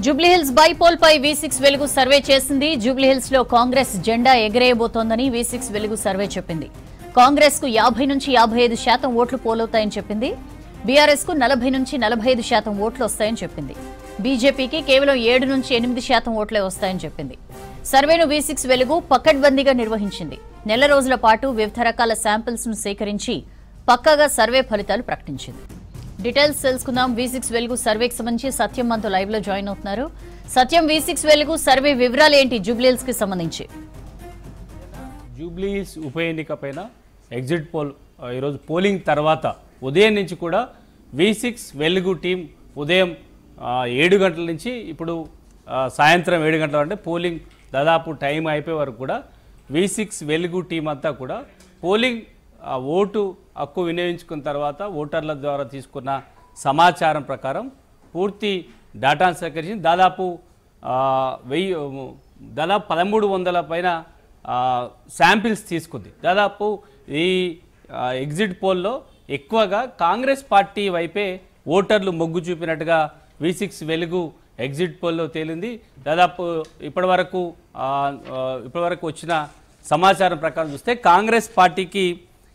Jubilee Hills bypoll పై V6 వెలుగు survey చేసింది. జూబ్లీహిల్స్ లో కాంగ్రెస్ జెండా ఎగరేయబోతోందని V6 వెలుగు సర్వే చెప్పింది. కాంగ్రెస్ కు 50 నుంచి 55% ఓట్లు పోలవుతాయని చెప్పింది. బీఆర్ఎస్ కు 40 నుంచి 45% ఓట్లు వస్తాయని చెప్పింది. బీజేపీకి కేవలం 7 నుంచి 8% ఓట్లే వస్తాయని చెప్పింది. సర్వేను V6 వెలుగు పకడ్బందీగా నిర్వహించింది. నెల రోజుల పాటు వివిధ రకాల శాంపిల్స్ ను సేకరించి పక్కాగా సర్వే ఫలితాలు ప్రకటించింది. డీటెయిల్స్ తెలుసుకుందాం. V6 వెలుగు సర్వేకి సంబంధించి సత్యం మనతో లైవ్ లో జాయిన్ అవుతున్నారు. సత్యం, V6 వెలుగు సర్వే వివరాలు ఏంటి జూబ్లీహిల్స్ కి సంబంధించి? జూబ్లీహిల్స్ ఉప ఎన్నిక పైన ఎగ్జిట్ పోల్ ఈరోజు పోలింగ్ తర్వాత ఉదయం నుంచి కూడా V6 వెలుగు టీం ఉదయం 7 గంటల నుంచి ఇప్పుడు సాయంత్రం 7 గంటల అంటే పోలింగ్ దాదాపు టైం అయిపోయే వరకు కూడా V6 వెలుగు టీం అంతా కూడా పోలింగ్ ఓటు హక్కు వినియోగించుకున్న తర్వాత ఓటర్ల ద్వారా తీసుకున్న సమాచారం ప్రకారం పూర్తి డేటాను సేకరించి దాదాపు 1300 పైన శాంపిల్స్ తీసుకుంది. దాదాపు ఈ ఎగ్జిట్ పోల్లో ఎక్కువగా కాంగ్రెస్ పార్టీ వైపే ఓటర్లు మొగ్గు చూపినట్టుగా V6 వెలుగు ఎగ్జిట్ పోల్లో తేలింది. దాదాపు ఇప్పటివరకు వచ్చిన సమాచారం ప్రకారం చూస్తే కాంగ్రెస్ పార్టీకి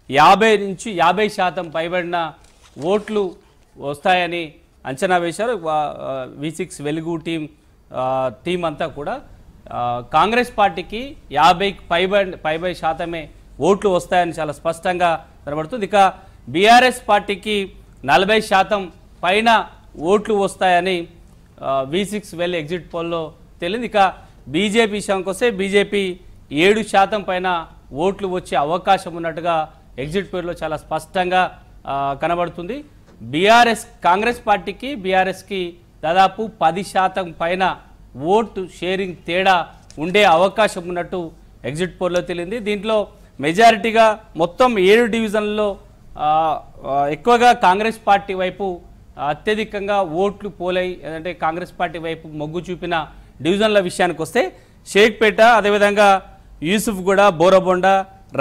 50 నుంచి 50% పైబడిన ఓట్లు వస్తాయని అంచనా వేశారు. V6 వెలుగు టీం అంతా కూడా కాంగ్రెస్ పార్టీకి 50% ఓట్లు వస్తాయని చాలా స్పష్టంగా కనబడుతుంది. ఇక బీఆర్ఎస్ పార్టీకి 40% పైన ఓట్లు వస్తాయని V6 వెల్ ఎగ్జిట్ పోల్లో తేలింది. ఇక బీజేపీ విషయానికి వస్తే బీజేపీ 7% పైన ఓట్లు వచ్చే అవకాశం ఉన్నట్టుగా ఎగ్జిట్ పోల్లో చాలా స్పష్టంగా కనబడుతుంది. కాంగ్రెస్ పార్టీకి బీఆర్ఎస్కి దాదాపు 10% పైన ఓటు షేరింగ్ తేడా ఉండే అవకాశం ఉన్నట్టు ఎగ్జిట్ పోల్లో తేలింది. దీంట్లో మెజారిటీగా మొత్తం 7 డివిజన్లలో ఎక్కువగా కాంగ్రెస్ పార్టీ వైపు అత్యధికంగా ఓట్లు పోలై అంటే కాంగ్రెస్ పార్టీ వైపు మొగ్గు చూపిన డివిజన్ల విషయానికి వస్తే షేక్పేట, అదేవిధంగా యూసుఫ్గూడ, బోరబొండ,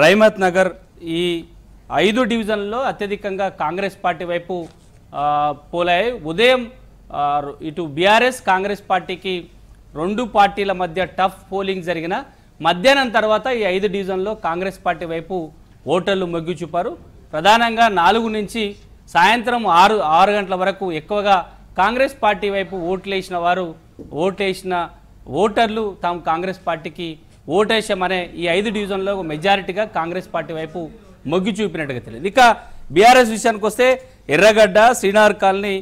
రైమత్ నగర్ ఈ 5 డివిజన్లలో అత్యధికంగా కాంగ్రెస్ పార్టీ వైపు పోలాయి. ఉదయం ఇటు బీఆర్ఎస్ కాంగ్రెస్ పార్టీకి 2 పార్టీల మధ్య టఫ్ పోలింగ్ జరిగిన మధ్యాహ్నం తర్వాత ఈ 5 డివిజన్లో కాంగ్రెస్ పార్టీ వైపు ఓటర్లు మొగ్గు చూపారు. ప్రధానంగా 4 నుంచి సాయంత్రం 6 గంటల వరకు ఎక్కువగా కాంగ్రెస్ పార్టీ వైపు ఓట్లేసిన ఓటర్లు తాము కాంగ్రెస్ పార్టీకి ఓటేశామనే ఈ 5 డివిజన్లో మెజారిటీగా కాంగ్రెస్ పార్టీ వైపు మొగ్గు చూపినట్టుగా తెలియదు. ఇక బీఆర్ఎస్ విషయానికి వస్తే ఎర్రగడ్డ, శ్రీనగర్ కాలనీ,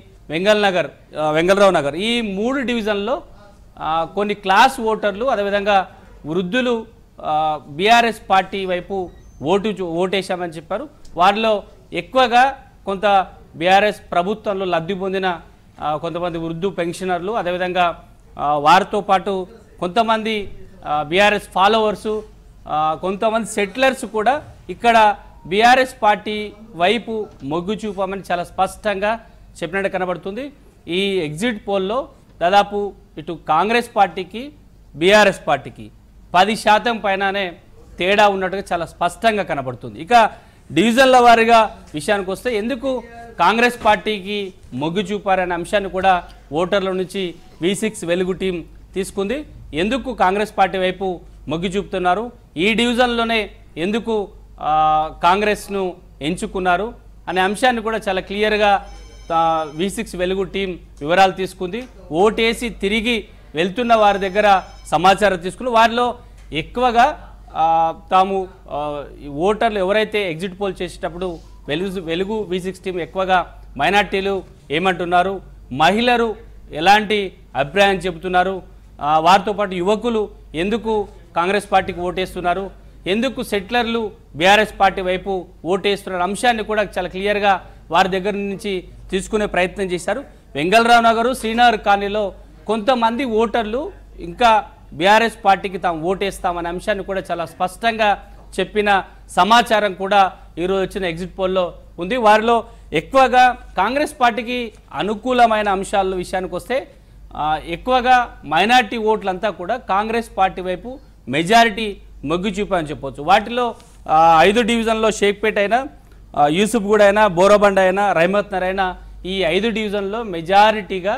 వెంగళరావు నగర్ ఈ 3 డివిజన్లో కొన్ని క్లాస్ ఓటర్లు అదేవిధంగా వృద్ధులు బీఆర్ఎస్ పార్టీ వైపు ఓటేశామని చెప్పారు. వారిలో ఎక్కువగా కొంత బీఆర్ఎస్ ప్రభుత్వంలో లబ్ధి పొందిన కొంతమంది వృద్ధు పెన్షనర్లు అదేవిధంగా వారితో పాటు కొంతమంది బీఆర్ఎస్ ఫాలోవర్సు కొంతమంది సెటిలర్స్ కూడా ఇక్కడ బీఆర్ఎస్ పార్టీ వైపు మొగ్గు చూపామని చాలా స్పష్టంగా చెప్పినట్టు కనబడుతుంది. ఈ ఎగ్జిట్ పోల్లో దాదాపు ఇటు కాంగ్రెస్ పార్టీకి బీఆర్ఎస్ పార్టీకి 10% పైననే తేడా ఉన్నట్టుగా చాలా స్పష్టంగా కనబడుతుంది. ఇక డివిజన్ల వారీగా విషయానికి వస్తే ఎందుకు కాంగ్రెస్ పార్టీకి మొగ్గు చూపారనే అంశాన్ని కూడా ఓటర్ల నుంచి V6 వెలుగు టీం తీసుకుంది. ఎందుకు కాంగ్రెస్ పార్టీ వైపు మొగ్గు చూపుతున్నారు, ఈ డివిజన్లోనే ఎందుకు కాంగ్రెస్ను ఎంచుకున్నారు అనే అంశాన్ని కూడా చాలా క్లియర్గా V6 వెలుగు టీం వివరాలు తీసుకుంది. ఓటేసి తిరిగి వెళ్తున్న వారి దగ్గర సమాచారం తీసుకుని వారిలో ఎక్కువగా తాము ఓటర్లు ఎవరైతే ఎగ్జిట్ పోల్ చేసేటప్పుడు వెలుగు V6 టీం ఎక్కువగా మైనార్టీలు ఏమంటున్నారు, మహిళలు ఎలాంటి అభిప్రాయం చెబుతున్నారు, వారితో పాటు యువకులు ఎందుకు కాంగ్రెస్ పార్టీకి ఓటేస్తున్నారు, ఎందుకు సెటిలర్లు బీఆర్ఎస్ పార్టీ వైపు ఓటేస్తున్న అంశాన్ని కూడా చాలా క్లియర్గా వారి దగ్గర నుంచి తీసుకునే ప్రయత్నం చేశారు. వెంగళరావు నగరు, శ్రీనగర్ కాలనీలో కొంతమంది ఓటర్లు ఇంకా బీఆర్ఎస్ పార్టీకి తాము ఓటేస్తామనే అంశాన్ని కూడా చాలా స్పష్టంగా చెప్పిన సమాచారం కూడా ఈరోజు వచ్చిన ఎగ్జిట్ పోల్లో ఉంది. వారిలో ఎక్కువగా కాంగ్రెస్ పార్టీకి అనుకూలమైన అంశాల విషయానికి వస్తే ఎక్కువగా మైనార్టీ ఓట్లంతా కూడా కాంగ్రెస్ పార్టీ వైపు మెజారిటీ మొగ్గు చూపామని చెప్పవచ్చు. వాటిలో 5 డివిజన్లో షేక్పేట అయినా, యూసుఫ్గూడ అయినా, బోరబండ అయినా, రైమత్ నగర్ అయినా ఈ 5 డివిజన్లో మెజారిటీగా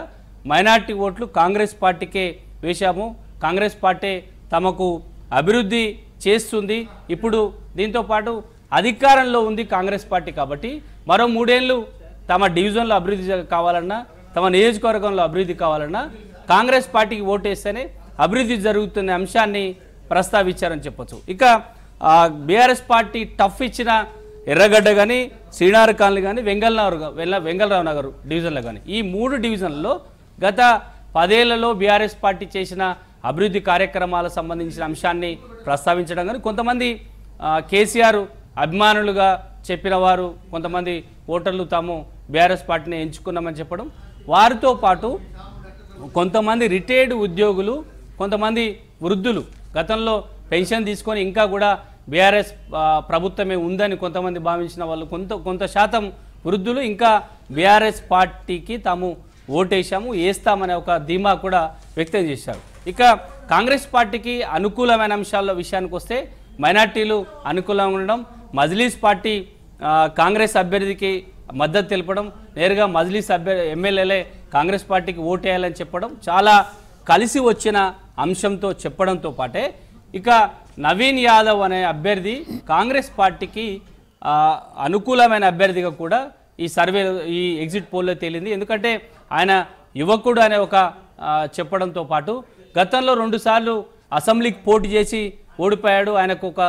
మైనార్టీ ఓట్లు కాంగ్రెస్ పార్టీకే వేశాము, కాంగ్రెస్ పార్టీ తమకు అభివృద్ధి చేస్తుంది, ఇప్పుడు దీంతో పాటు అధికారంలో ఉంది కాంగ్రెస్ పార్టీ కాబట్టి మరో 3 ఏళ్ళు తమ డివిజన్లో అభివృద్ధి కావాలన్నా, తమ నియోజకవర్గంలో అభివృద్ధి కావాలన్నా కాంగ్రెస్ పార్టీకి ఓటేస్తేనే అభివృద్ధి జరుగుతున్న అంశాన్ని ప్రస్తావించారని చెప్పొచ్చు. ఇక బీఆర్ఎస్ పార్టీ టఫ్ ఇచ్చిన ఎర్రగడ్డ కానీ, శ్రీనార్ కాలనీ కానీ, వెంగళరావు నగర్ డివిజన్లో కానీ ఈ 3 డివిజన్లలో గత 10 ఏళ్లలో బీఆర్ఎస్ పార్టీ చేసిన అభివృద్ధి కార్యక్రమాలకు సంబంధించిన అంశాన్ని ప్రస్తావించడం కానీ, కొంతమంది కేసీఆర్ అభిమానులుగా చెప్పిన వారు, కొంతమంది ఓటర్లు తాము బీఆర్ఎస్ పార్టీని ఎంచుకున్నామని చెప్పడం, వారితో పాటు కొంతమంది రిటైర్డ్ ఉద్యోగులు, కొంతమంది వృద్ధులు గతంలో పెన్షన్ తీసుకొని ఇంకా కూడా బీఆర్ఎస్ ప్రభుత్వమే ఉందని కొంతమంది భావించిన వాళ్ళు, కొంత శాతం వృద్ధులు ఇంకా బీఆర్ఎస్ పార్టీకి తాము ఓటేశాము, వేస్తామనే ఒక ధీమా కూడా వ్యక్తం చేశారు. ఇక కాంగ్రెస్ పార్టీకి అనుకూలమైన అంశాల విషయానికి వస్తే మైనార్టీలు అనుకూలంగా ఉండడం, మజ్లీస్ పార్టీ కాంగ్రెస్ అభ్యర్థికి మద్దతు తెలపడం, నేరుగా మజ్లీస్ ఎమ్మెల్యేలే కాంగ్రెస్ పార్టీకి ఓటేయాలని చెప్పడం చాలా కలిసి వచ్చిన అంశంతో చెప్పడంతో పాటే ఇక నవీన్ యాదవ్ అనే అభ్యర్థి కాంగ్రెస్ పార్టీకి అనుకూలమైన అభ్యర్థిగా కూడా ఈ ఎగ్జిట్ పోల్లో తేలింది. ఎందుకంటే ఆయన యువకుడు అనే ఒక చెప్పడంతో పాటు గతంలో 2 సార్లు అసెంబ్లీకి పోటీ చేసి ఓడిపోయాడు, ఆయనకు ఒక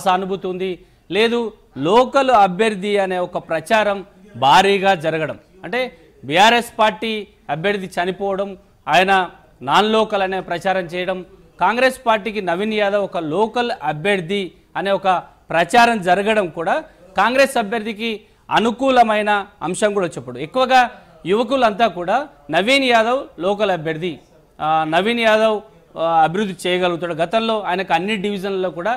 సానుభూతి ఉంది, లేదు లోకల్ అభ్యర్థి అనే ఒక ప్రచారం భారీగా జరగడం, అంటే బీఆర్ఎస్ పార్టీ అభ్యర్థి చనిపోవడం, ఆయన నాన్ లోకల్ అనే ప్రచారం చేయడం, కాంగ్రెస్ పార్టీకి నవీన్ యాదవ్ ఒక లోకల్ అభ్యర్థి అనే ఒక ప్రచారం జరగడం కూడా కాంగ్రెస్ అభ్యర్థికి అనుకూలమైన అంశం కూడా చెప్పడు. ఎక్కువగా యువకులంతా కూడా నవీన్ యాదవ్ లోకల్ అభ్యర్థి, నవీన్ యాదవ్ అభివృద్ధి చేయగలుగుతాడు, గతంలో ఆయనకు అన్ని డివిజన్లలో కూడా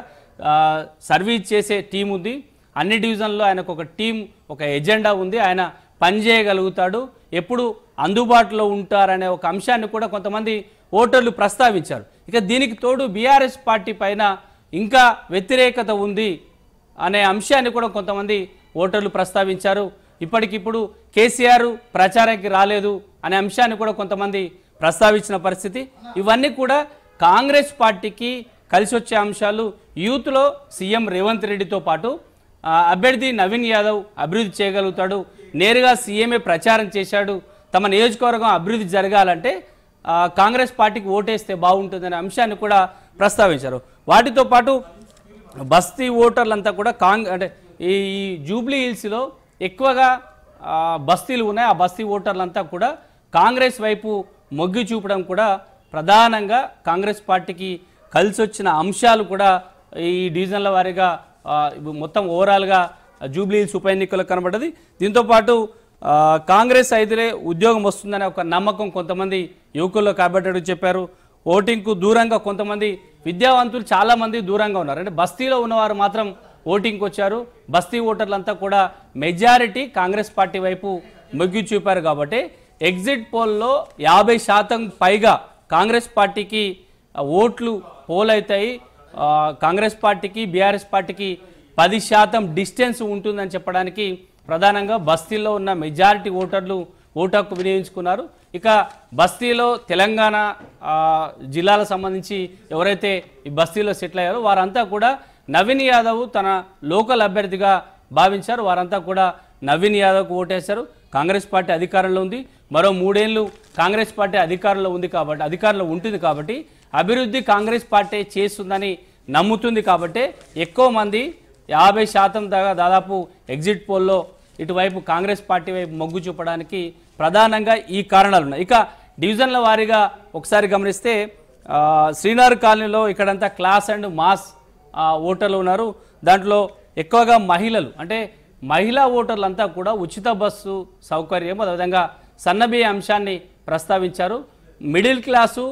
సర్వీస్ చేసే టీం ఉంది, అన్ని డివిజన్లో ఆయనకు ఒక టీం, ఒక ఎజెండా ఉంది, ఆయన పనిచేయగలుగుతాడు, ఎప్పుడు అందుబాటులో ఉంటారనే ఒక అంశాన్ని కూడా కొంతమంది ఓటర్లు ప్రస్తావించారు. ఇక దీనికి తోడు బీఆర్ఎస్ పార్టీ పైన ఇంకా వ్యతిరేకత ఉంది అనే అంశాన్ని కూడా కొంతమంది ఓటర్లు ప్రస్తావించారు. ఇప్పటికిప్పుడు కేసీఆర్ ప్రచారానికి రాలేదు అనే అంశాన్ని కూడా కొంతమంది ప్రస్తావించిన పరిస్థితి. ఇవన్నీ కూడా కాంగ్రెస్ పార్టీకి కలిసి వచ్చే అంశాలు. యూత్లో సీఎం రేవంత్ రెడ్డితో పాటు అభ్యర్థి నవీన్ యాదవ్ అభివృద్ధి చేయగలుగుతాడు, నేరుగా సీఎంఏ ప్రచారం చేశాడు, తమ నియోజకవర్గం అభివృద్ధి జరగాలంటే కాంగ్రెస్ పార్టీకి ఓటేస్తే బాగుంటుందనే అంశాన్ని కూడా ప్రస్తావించారు. వాటితో పాటు బస్తీ ఓటర్లంతా కూడా అంటే ఈ జూబ్లీ హిల్స్లో ఎక్కువగా బస్తీలు ఉన్నాయి, ఆ బస్తీ ఓటర్లంతా కూడా కాంగ్రెస్ వైపు మొగ్గు చూపడం కూడా ప్రధానంగా కాంగ్రెస్ పార్టీకి కలిసి వచ్చిన అంశాలు కూడా ఈ డివిజన్ల వారీగా మొత్తం ఓవరాల్గా జూబ్లీ హిల్స్ ఉప ఎన్నికల్లో కనబడ్డది. దీంతోపాటు కాంగ్రెస్ అయితేనే ఉద్యోగం వస్తుందనే ఒక నమ్మకం కొంతమంది యువకుల్లో కాబట్టడం చెప్పారు. ఓటింగ్కు దూరంగా కొంతమంది విద్యావంతులు చాలామంది దూరంగా ఉన్నారు, అంటే బస్తీలో ఉన్నవారు మాత్రం ఓటింగ్కి వచ్చారు. బస్తీ ఓటర్లంతా కూడా మెజారిటీ కాంగ్రెస్ పార్టీ వైపు మొగ్గు చూపారు. కాబట్టి ఎగ్జిట్ పోల్లో 50% పైగా కాంగ్రెస్ పార్టీకి ఓట్లు పోలవుతాయి. కాంగ్రెస్ పార్టీకి బీఆర్ఎస్ పార్టీకి 10% డిస్టెన్స్ ఉంటుందని చెప్పడానికి ప్రధానంగా బస్తీలో ఉన్న మెజారిటీ ఓటర్లు ఓటు హక్కు వినియోగించుకున్నారు. ఇక బస్తీలో తెలంగాణ జిల్లాలకు సంబంధించి ఎవరైతే ఈ బస్తీలో సెటిల్ అయ్యారో వారంతా కూడా నవీన్ యాదవ్ తన లోకల్ అభ్యర్థిగా భావించారు. వారంతా కూడా నవీన్ యాదవ్కు ఓటేశారు. కాంగ్రెస్ పార్టీ అధికారంలో ఉంది, మరో 3 ఏళ్ళు కాంగ్రెస్ పార్టీ అధికారంలో ఉంటుంది కాబట్టి అభివృద్ధి కాంగ్రెస్ పార్టీ చేస్తుందని నమ్ముతుంది. కాబట్టి ఎక్కువ మంది 50% దాదాపు ఎగ్జిట్ పోల్లో ఇటువైపు కాంగ్రెస్ పార్టీ వైపు మొగ్గు చూపడానికి ప్రధానంగా ఈ కారణాలు ఉన్నాయి. ఇక డివిజన్ల వారీగా ఒకసారి గమనిస్తే శ్రీనార్ కాలనీలో ఇక్కడంతా క్లాస్ అండ్ మాస్ ఓటర్లు ఉన్నారు. దాంట్లో ఎక్కువగా మహిళలు, అంటే మహిళా ఓటర్లంతా కూడా ఉచిత బస్సు సౌకర్యం, అదేవిధంగా సన్నబియ్య అంశాన్ని ప్రస్తావించారు. Middle class,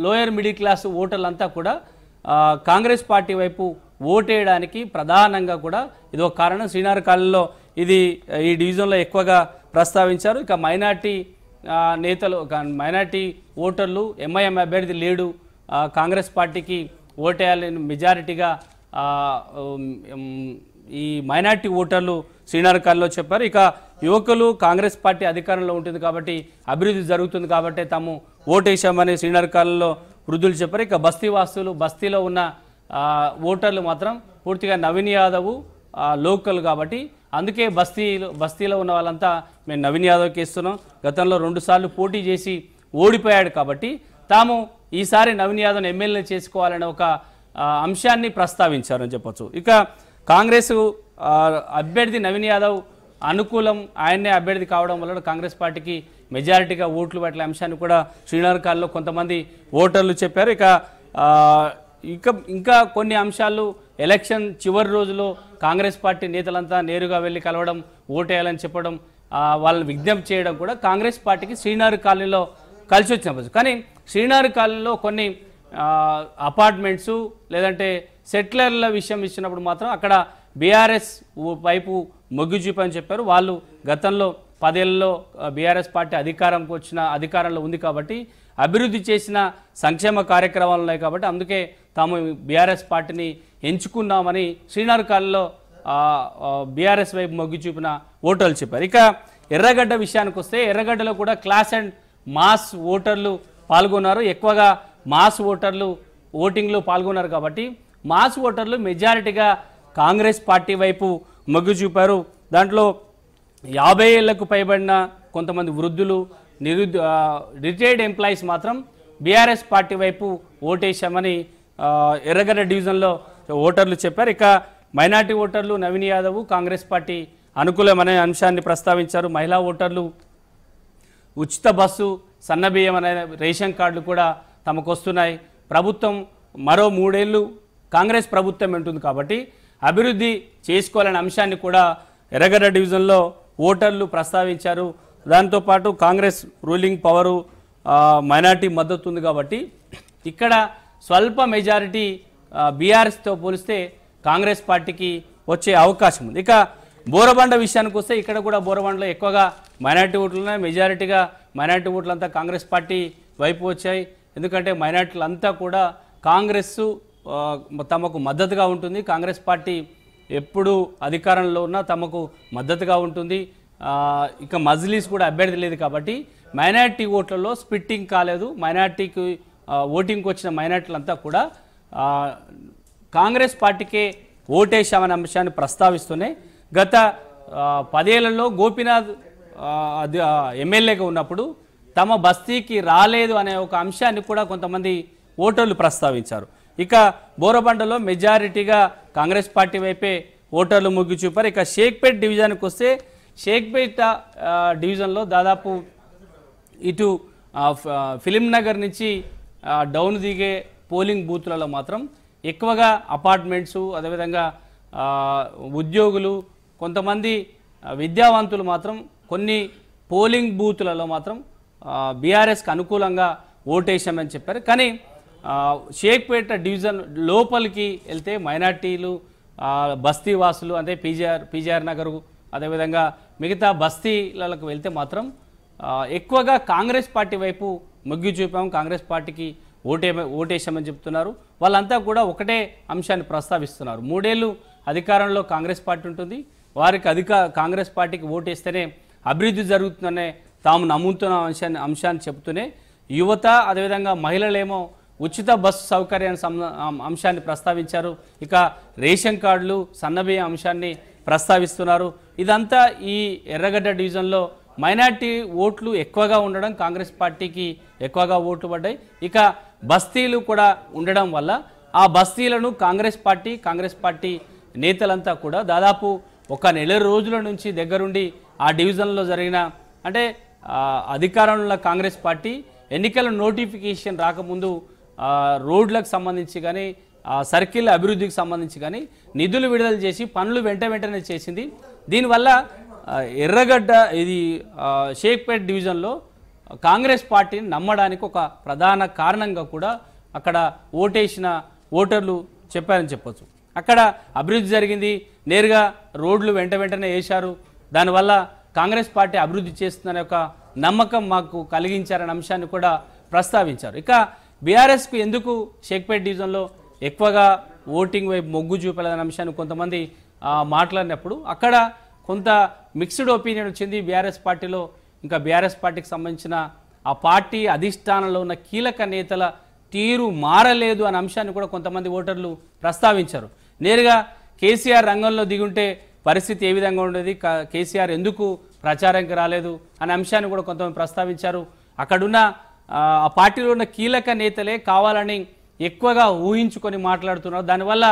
lower middle class ఓటర్లంతా కూడా కాంగ్రెస్ పార్టీ వైపు ఓటేయడానికి ప్రధానంగా కూడా ఇది ఒక కారణం. శ్రీనార్ కాలనీలో ఈ డివిజన్లో ఎక్కువగా ప్రస్తావించారు. ఇక మైనార్టీ నేతలు, మైనార్టీ ఓటర్లు ఎంఐఎం అభ్యర్థి లేడు, కాంగ్రెస్ పార్టీకి ఓటేయాలని మెజారిటీగా ఈ మైనార్టీ ఓటర్లు శ్రీనార్ కాలనీలో చెప్పారు. ఇక యువకులు కాంగ్రెస్ పార్టీ అధికారంలో ఉంటుంది కాబట్టి అభివృద్ధి జరుగుతుంది కాబట్టి తాము ఓటేశామని శ్రీనగర్ కాలనీలో వృద్ధులు చెప్పారు. ఇక బస్తీ వాసులు, బస్తీలో ఉన్న ఓటర్లు మాత్రం పూర్తిగా నవీన్ యాదవ్ లోకల్ కాబట్టి అందుకే బస్తీలో ఉన్న వాళ్ళంతా మేము నవీన్ యాదవ్కి ఇస్తున్నాం, గతంలో 2 సార్లు పోటీ చేసి ఓడిపోయాడు కాబట్టి తాము ఈసారి నవీన్ యాదవ్ని ఎమ్మెల్యే చేసుకోవాలనే ఒక అంశాన్ని ప్రస్తావించారని చెప్పొచ్చు. ఇక కాంగ్రెస్ అభ్యర్థి నవీన్ యాదవ్ అనుకూలం, ఆయన్నే అభ్యర్థి కావడం వల్ల కాంగ్రెస్ పార్టీకి మెజారిటీగా ఓట్లు పట్ల అంశాన్ని కూడా శ్రీనగర్ కాలనీలో కొంతమంది ఓటర్లు చెప్పారు. ఇంకా కొన్ని అంశాలు ఎలక్షన్ చివరి రోజులో కాంగ్రెస్ పార్టీ నేతలంతా నేరుగా వెళ్ళి కలవడం, ఓటేయాలని చెప్పడం, వాళ్ళని విజ్ఞప్తి చేయడం కూడా కాంగ్రెస్ పార్టీకి శ్రీనగర్ కాలనీలో కలిసి వచ్చినప్పుడు. కానీ శ్రీనగర్ కాలనీలో కొన్ని అపార్ట్మెంట్స్ లేదంటే సెటిలర్ల విషయం ఇచ్చినప్పుడు మాత్రం అక్కడ బీఆర్ఎస్ వైపు మొగ్గు చూపని చెప్పారు. వాళ్ళు గతంలో 10 ఏళ్లలో బీఆర్ఎస్ పార్టీ అధికారంలో ఉంది కాబట్టి అభివృద్ధి చేసిన సంక్షేమ కార్యక్రమాలు ఉన్నాయి కాబట్టి అందుకే తాము బీఆర్ఎస్ పార్టీని ఎంచుకున్నామని శ్రీనగర్ కాలనీలో బీఆర్ఎస్ వైపు మొగ్గు చూపిన ఓటర్లు చెప్పారు. ఇక ఎర్రగడ్డ విషయానికి వస్తే ఎర్రగడ్డలో కూడా క్లాస్ అండ్ మాస్ ఓటర్లు పాల్గొన్నారు. ఎక్కువగా మాస్ ఓటర్లు ఓటింగ్లో పాల్గొన్నారు కాబట్టి మాస్ ఓటర్లు మెజారిటీగా కాంగ్రెస్ పార్టీ వైపు మొగ్గు చూపారు. దాంట్లో 50 ఏళ్లకు పైబడిన కొంతమంది వృద్ధులు, రిటైర్డ్ ఎంప్లాయీస్ మాత్రం బీఆర్ఎస్ పార్టీ వైపు ఓటేశామని ఎర్రగడ్డ డివిజన్లో ఓటర్లు చెప్పారు. ఇక మైనార్టీ ఓటర్లు నవీన్ యాదవ్ కాంగ్రెస్ పార్టీ అనుకూలమనే అంశాన్ని ప్రస్తావించారు. మహిళా ఓటర్లు ఉచిత బస్సు, సన్నబియ్యం అనే రేషన్ కార్డులు కూడా తమకు వస్తున్నాయి, ప్రభుత్వం మరో 3 ఏళ్ళు కాంగ్రెస్ ప్రభుత్వం ఉంటుంది కాబట్టి అభివృద్ధి చేసుకోవాలనే అంశాన్ని కూడా ఎర్రగడ్డ డివిజన్లో ఓటర్లు ప్రస్తావించారు. దాంతోపాటు కాంగ్రెస్ రూలింగ్ పవరు, మైనార్టీ మద్దతు ఉంది కాబట్టి ఇక్కడ స్వల్ప మెజారిటీ బీఆర్ఎస్తో పోలిస్తే కాంగ్రెస్ పార్టీకి వచ్చే అవకాశం ఉంది. ఇక బోరబండ విషయానికి వస్తే ఇక్కడ కూడా బోరబండలో ఎక్కువగా మైనార్టీ ఓట్లు ఉన్నాయి. మెజారిటీగా మైనార్టీ ఓట్లంతా కాంగ్రెస్ పార్టీ వైపు వచ్చాయి. ఎందుకంటే మైనార్టీలు అంతా కూడా కాంగ్రెస్ తమకు మద్దతుగా ఉంటుంది, కాంగ్రెస్ పార్టీ ఎప్పుడు అధికారంలో ఉన్నా తమకు మద్దతుగా ఉంటుంది. ఇక మజ్లీస్ కూడా అభ్యర్థి లేదు కాబట్టి మైనార్టీ ఓట్లలో స్ప్లిట్టింగ్ కాలేదు. మైనార్టీకి ఓటింగ్కి వచ్చిన మైనార్టీలంతా కూడా కాంగ్రెస్ పార్టీకే ఓటేశామనే అంశాన్ని ప్రస్తావిస్తూనే గత 10 ఏళ్లలో గోపీనాథ్ ఎమ్మెల్యేగా ఉన్నప్పుడు తమ బస్తీకి రాలేదు అనే ఒక అంశాన్ని కూడా కొంతమంది ఓటర్లు ప్రస్తావించారు. ఇక బోరబండలో మెజారిటీగా కాంగ్రెస్ పార్టీ వైపే ఓటర్లు మొగ్గు చూపారు. ఇక షేక్పేట్ డివిజన్కి వస్తే షేక్పేట డివిజన్లో దాదాపు ఇటు ఫిలిం నగర్ నుంచి డౌన్ దిగే పోలింగ్ బూత్లలో మాత్రం ఎక్కువగా అపార్ట్మెంట్స్, అదేవిధంగా ఉద్యోగులు, కొంతమంది విద్యావంతులు మాత్రం కొన్ని పోలింగ్ బూత్లలో మాత్రం బీఆర్ఎస్కి అనుకూలంగా ఓటేశామని చెప్పారు. కానీ షేక్పేట డివిజన్ లోపలికి వెళ్తే మైనార్టీలు, బస్తీ వాసులు అంటే పీజీఆర్ నగరు, అదేవిధంగా మిగతా బస్తీలకు వెళ్తే మాత్రం ఎక్కువగా కాంగ్రెస్ పార్టీ వైపు మొగ్గు చూపాము, కాంగ్రెస్ పార్టీకి ఓటేశామని చెప్తున్నారు. వాళ్ళంతా కూడా ఒకటే అంశాన్ని ప్రస్తావిస్తున్నారు. 3 ఏళ్ళు అధికారంలో కాంగ్రెస్ పార్టీ ఉంటుంది, వారికి కాంగ్రెస్ పార్టీకి ఓటేస్తేనే అభివృద్ధి జరుగుతుందనే తాము నమ్ముతున్న అంశాన్ని చెబుతూనే యువత, అదేవిధంగా మహిళలేమో ఉచిత బస్సు సౌకర్యాన్ని అంశాన్ని ప్రస్తావించారు. ఇక రేషన్ కార్డులు, సన్నబియ్యం అంశాన్ని ప్రస్తావిస్తున్నారు. ఇదంతా ఈ ఎర్రగడ్డ డివిజన్లో మైనార్టీ ఓట్లు ఎక్కువగా ఉండడం, కాంగ్రెస్ పార్టీకి ఎక్కువగా ఓట్లు పడ్డాయి. ఇక బస్తీలు కూడా ఉండడం వల్ల ఆ బస్తీలను కాంగ్రెస్ పార్టీ నేతలంతా కూడా దాదాపు 1 నెల రోజుల నుంచి దగ్గరుండి ఆ డివిజన్లో జరిగిన అంటే అధికారంలో కాంగ్రెస్ పార్టీ ఎన్నికల నోటిఫికేషన్ రాకముందు రోడ్లకు సంబంధించి కానీ సర్కిల్ అభివృద్ధికి సంబంధించి కానీ నిధులు విడుదల చేసి పనులు వెంటనే చేసింది. దీనివల్ల ఎర్రగడ్డ ఇది షేక్పేట్ డివిజన్లో కాంగ్రెస్ పార్టీని నమ్మడానికి ఒక ప్రధాన కారణంగా కూడా అక్కడ ఓటేసిన ఓటర్లు చెప్పారని చెప్పొచ్చు. అక్కడ అభివృద్ధి జరిగింది, నేరుగా రోడ్లు వెంటనే వేశారు, దానివల్ల కాంగ్రెస్ పార్టీ అభివృద్ధి చేస్తుందనే ఒక నమ్మకం మాకు కలిగించారనే అంశాన్ని కూడా ప్రస్తావించారు. ఇక బీఆర్ఎస్కు ఎందుకు షేక్పేట్ డివిజన్లో ఎక్కువగా ఓటింగ్ వైపు మొగ్గు చూపలేదనే అంశాన్ని కొంతమంది మాట్లాడినప్పుడు అక్కడ కొంత మిక్స్డ్ ఒపీనియన్ వచ్చింది బీఆర్ఎస్ పార్టీలో. ఇంకా బీఆర్ఎస్ పార్టీకి సంబంధించిన ఆ పార్టీ అధిష్టానంలో ఉన్న కీలక నేతల తీరు మారలేదు అనే అంశాన్ని కూడా కొంతమంది ఓటర్లు ప్రస్తావించారు. నేరుగా కేసీఆర్ రంగంలో దిగుంటే పరిస్థితి ఏ విధంగా ఉండేది, కేసీఆర్ ఎందుకు ప్రచారానికి రాలేదు అనే అంశాన్ని కూడా కొంతమంది ప్రస్తావించారు. అక్కడున్న ఆ పార్టీలో ఉన్న కీలక నేతలే కావాలని ఎక్కువగా ఊహించుకొని మాట్లాడుతున్నారు, దానివల్ల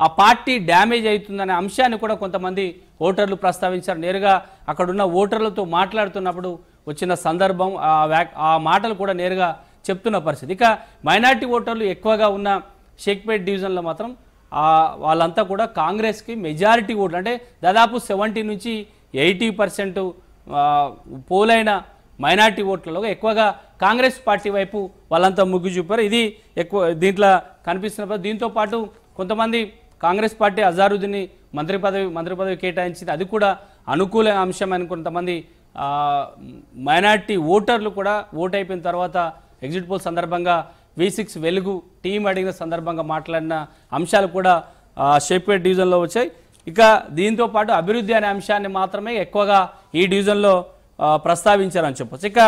ఆ పార్టీ డ్యామేజ్ అవుతుందనే అంశాన్ని కూడా కొంతమంది ఓటర్లు ప్రస్తావించారు. నేరుగా అక్కడున్న ఓటర్లతో మాట్లాడుతున్నప్పుడు వచ్చిన సందర్భం, ఆ మాటలు కూడా నేరుగా చెప్తున్న పరిస్థితి. ఇక మైనార్టీ ఓటర్లు ఎక్కువగా ఉన్న షేక్పేట్ డివిజన్లో మాత్రం వాళ్ళంతా కూడా కాంగ్రెస్కి మెజారిటీ ఓట్లు, అంటే దాదాపు 70 నుంచి 80% పోలైన మైనార్టీ ఓట్లలో ఎక్కువగా కాంగ్రెస్ పార్టీ వైపు వాళ్ళంతా మొగ్గు చూపారు. ఇది ఎక్కువ దీంట్లో కనిపిస్తున్న. దీంతో పాటు కొంతమంది కాంగ్రెస్ పార్టీ అజారుద్దీన్ని మంత్రి పదవి కేటాయించింది, అది కూడా అనుకూల అంశం అని కొంతమంది మైనార్టీ ఓటర్లు కూడా ఓటు అయిపోయిన తర్వాత ఎగ్జిట్ పోల్ సందర్భంగా V6 వెలుగు టీం అడిగిన సందర్భంగా మాట్లాడిన అంశాలు కూడా షేక్పేట్ డివిజన్లో వచ్చాయి. ఇక దీంతో పాటు అభివృద్ధి అనే అంశాన్ని మాత్రమే ఎక్కువగా ఈ డివిజన్లో ప్రస్తావించారని చెప్పొచ్చు. ఇక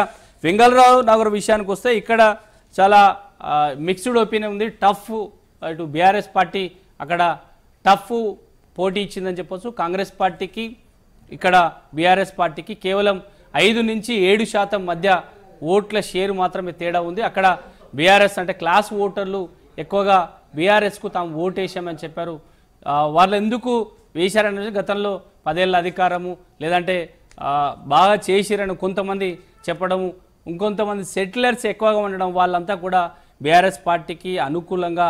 వెంగళరావు నగర్ విషయానికి వస్తే ఇక్కడ చాలా మిక్స్డ్ ఒపీనియన్ ఉంది. టఫ్ ఇటు బీఆర్ఎస్ పార్టీ అక్కడ టఫ్ పోటీ ఇచ్చిందని చెప్పొచ్చు. కాంగ్రెస్ పార్టీకి ఇక్కడ బీఆర్ఎస్ పార్టీకి కేవలం 5 నుంచి 7% మధ్య ఓట్ల షేరు మాత్రమే తేడా ఉంది. అక్కడ బీఆర్ఎస్ అంటే క్లాస్ ఓటర్లు ఎక్కువగా బీఆర్ఎస్కు తాము ఓటేసామని చెప్పారు. వాళ్ళు ఎందుకు వేశారనేది గతంలో 10 ఏళ్ళ అధికారము లేదంటే బాగా చేసిరని కొంతమంది చెప్పడము, ఇంకొంతమంది సెటిలర్స్ ఎక్కువగా ఉండడం, వాళ్ళంతా కూడా బీఆర్ఎస్ పార్టీకి అనుకూలంగా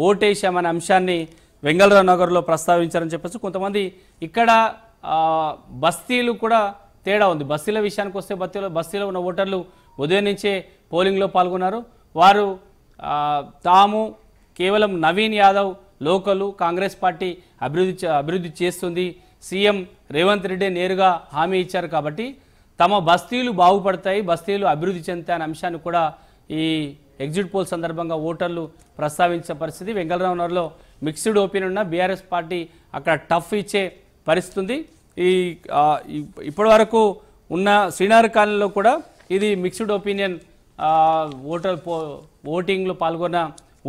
ఓటేశామనే అంశాన్ని వెంగళరావు నగర్లో ప్రస్తావించారని చెప్పచ్చు. కొంతమంది ఇక్కడ బస్తీలు కూడా తేడా ఉంది. బస్తీల విషయానికి వస్తే బస్తీలో ఉన్న ఓటర్లు ఉదయం నుంచే పోలింగ్లో పాల్గొన్నారు. వారు తాము కేవలం నవీన్ యాదవ్ లోకలు, కాంగ్రెస్ పార్టీ అభివృద్ధి చేస్తుంది, సీఎం రేవంత్ రెడ్డి నేరుగా హామీ ఇచ్చారు కాబట్టి తమ బస్తీలు బాగుపడతాయి, బస్తీలు అభివృద్ధి చెందుతాయనే అంశాన్ని కూడా ఈ ఎగ్జిట్ పోల్ సందర్భంగా ఓటర్లు ప్రస్తావించే పరిస్థితి. వెంగళరావు నగర్లో మిక్స్డ్ ఒపీనియన్ ఉన్న బీఆర్ఎస్ పార్టీ అక్కడ టఫ్ ఇచ్చే పరిస్థితి ఉంది. ఇప్పటి వరకు ఉన్న శ్రీనగర్ కాలనీలో కూడా ఇది మిక్స్డ్ ఒపీనియన్ ఓటింగ్లో పాల్గొన్న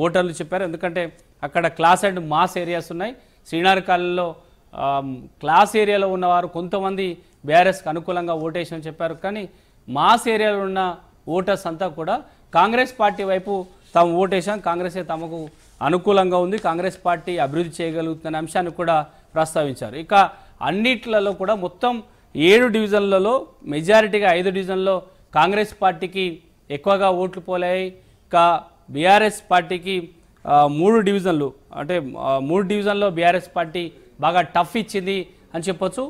ఓటర్లు చెప్పారు. ఎందుకంటే అక్కడ క్లాస్ అండ్ మాస్ ఏరియాస్ ఉన్నాయి. శ్రీనగర్ కాలనీలో క్లాస్ ఏరియాలో ఉన్నవారు కొంతమంది బీఆర్ఎస్కి అనుకూలంగా ఓటేషన్ చెప్పారు, కానీ మాస్ ఏరియాలో ఉన్న ఓటర్స్ అంతా కూడా కాంగ్రెస్ పార్టీ వైపు తాము ఓటేశాం, కాంగ్రెసే తమకు అనుకూలంగా ఉంది, కాంగ్రెస్ పార్టీ అభివృద్ధి చేయగలుగుతున్న అంశాన్ని కూడా ప్రస్తావించారు. ఇక అన్నిట్లలో కూడా మొత్తం 7 డివిజన్లలో మెజారిటీగా 5 డివిజన్లో కాంగ్రెస్ పార్టీకి ఎక్కువగా ఓట్లు పోలాయి. ఇక బీఆర్ఎస్ పార్టీకి 3 డివిజన్లు, అంటే 3 డివిజన్లో బీఆర్ఎస్ పార్టీ బాగా టఫ్ ఇచ్చింది అని చెప్పొచ్చు.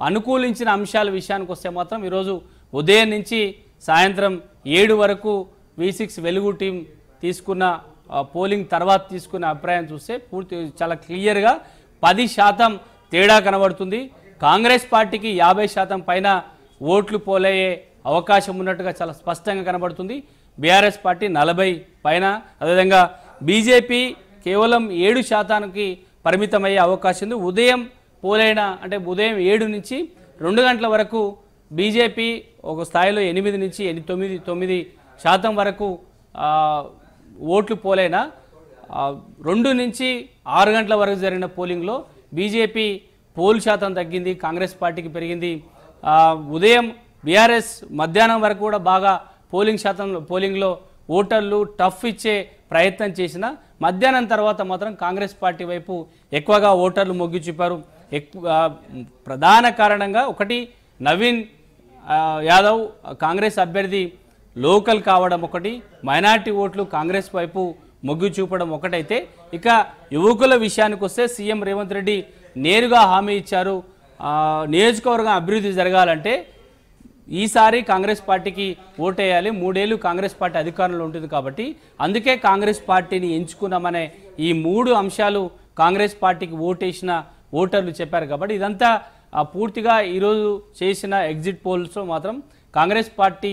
అనుకూలించిన అంశాల విషయానికి వస్తే మాత్రం ఈరోజు ఉదయం నుంచి సాయంత్రం 7 వరకు V6 వెలుగు టీం తీసుకున్న పోలింగ్ తర్వాత తీసుకున్న అభిప్రాయం చూస్తే చాలా క్లియర్గా 10% తేడా కనబడుతుంది. కాంగ్రెస్ పార్టీకి 50% పైన ఓట్లు పోలయ్యే అవకాశం ఉన్నట్టుగా చాలా స్పష్టంగా కనబడుతుంది. బీఆర్ఎస్ పార్టీ 40 పైన, అదేవిధంగా బీజేపీ కేవలం 7% పరిమితమయ్యే అవకాశం ఉంది. ఉదయం పోలైన అంటే ఉదయం 7 నుంచి 2 గంటల వరకు బీజేపీ ఒక స్థాయిలో 8 నుంచి 9% వరకు ఓట్లు పోలైనా 2 నుంచి 6 గంటల వరకు జరిగిన పోలింగ్లో బీజేపీ పోల్ శాతం తగ్గింది, కాంగ్రెస్ పార్టీకి పెరిగింది. ఉదయం బీఆర్ఎస్ మధ్యాహ్నం వరకు కూడా బాగా పోలింగ్లో ఓటర్లు టఫ్ ఇచ్చే ప్రయత్నం చేసిన మధ్యాహ్నం తర్వాత మాత్రం కాంగ్రెస్ పార్టీ వైపు ఎక్కువగా ఓటర్లు మొగ్గు చూపారు. ప్రధాన కారణంగా ఒకటి నవీన్ యాదవ్ కాంగ్రెస్ అభ్యర్థి లోకల్ కావడం ఒకటి, మైనార్టీ ఓట్లు కాంగ్రెస్ వైపు మొగ్గు చూపడం ఒకటైతే, ఇక యువకుల విషయానికి వస్తే సీఎం రేవంత్ రెడ్డి నేరుగా హామీ ఇచ్చారు, నియోజకవర్గం అభివృద్ధి జరగాలంటే ఈసారి కాంగ్రెస్ పార్టీకి ఓటేయాలి, 3 ఏళ్ళు కాంగ్రెస్ పార్టీ అధికారంలో ఉంటుంది కాబట్టి అందుకే కాంగ్రెస్ పార్టీని ఎంచుకున్నామనే ఈ 3 అంశాలు కాంగ్రెస్ పార్టీకి ఓటేసిన ఓటర్లు చెప్పారు. కాబట్టి ఇదంతా పూర్తిగా ఈరోజు చేసిన ఎగ్జిట్ పోల్స్లో మాత్రం కాంగ్రెస్ పార్టీ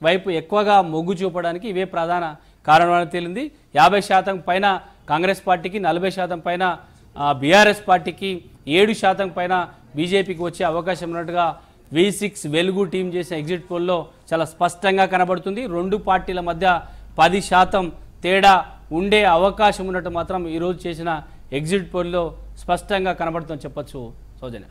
వైపు ఎక్కువగా మొగ్గు చూపడానికి ఇవే ప్రధాన కారణమని తేలింది. 50% పైన కాంగ్రెస్ పార్టీకి, 40% పైన బీఆర్ఎస్ పార్టీకి, 7% పైన బీజేపీకి వచ్చే అవకాశం ఉన్నట్టుగా V6 వెలుగు టీం చేసిన ఎగ్జిట్ పోల్లో చాలా స్పష్టంగా కనబడుతుంది. రెండు పార్టీల మధ్య 10% తేడా ఉండే అవకాశం ఉన్నట్టు మాత్రం ఈరోజు చేసిన ఎగ్జిట్ పోల్లో స్పష్టంగా కనబడుతుందని చెప్పొచ్చు. సౌజన్య.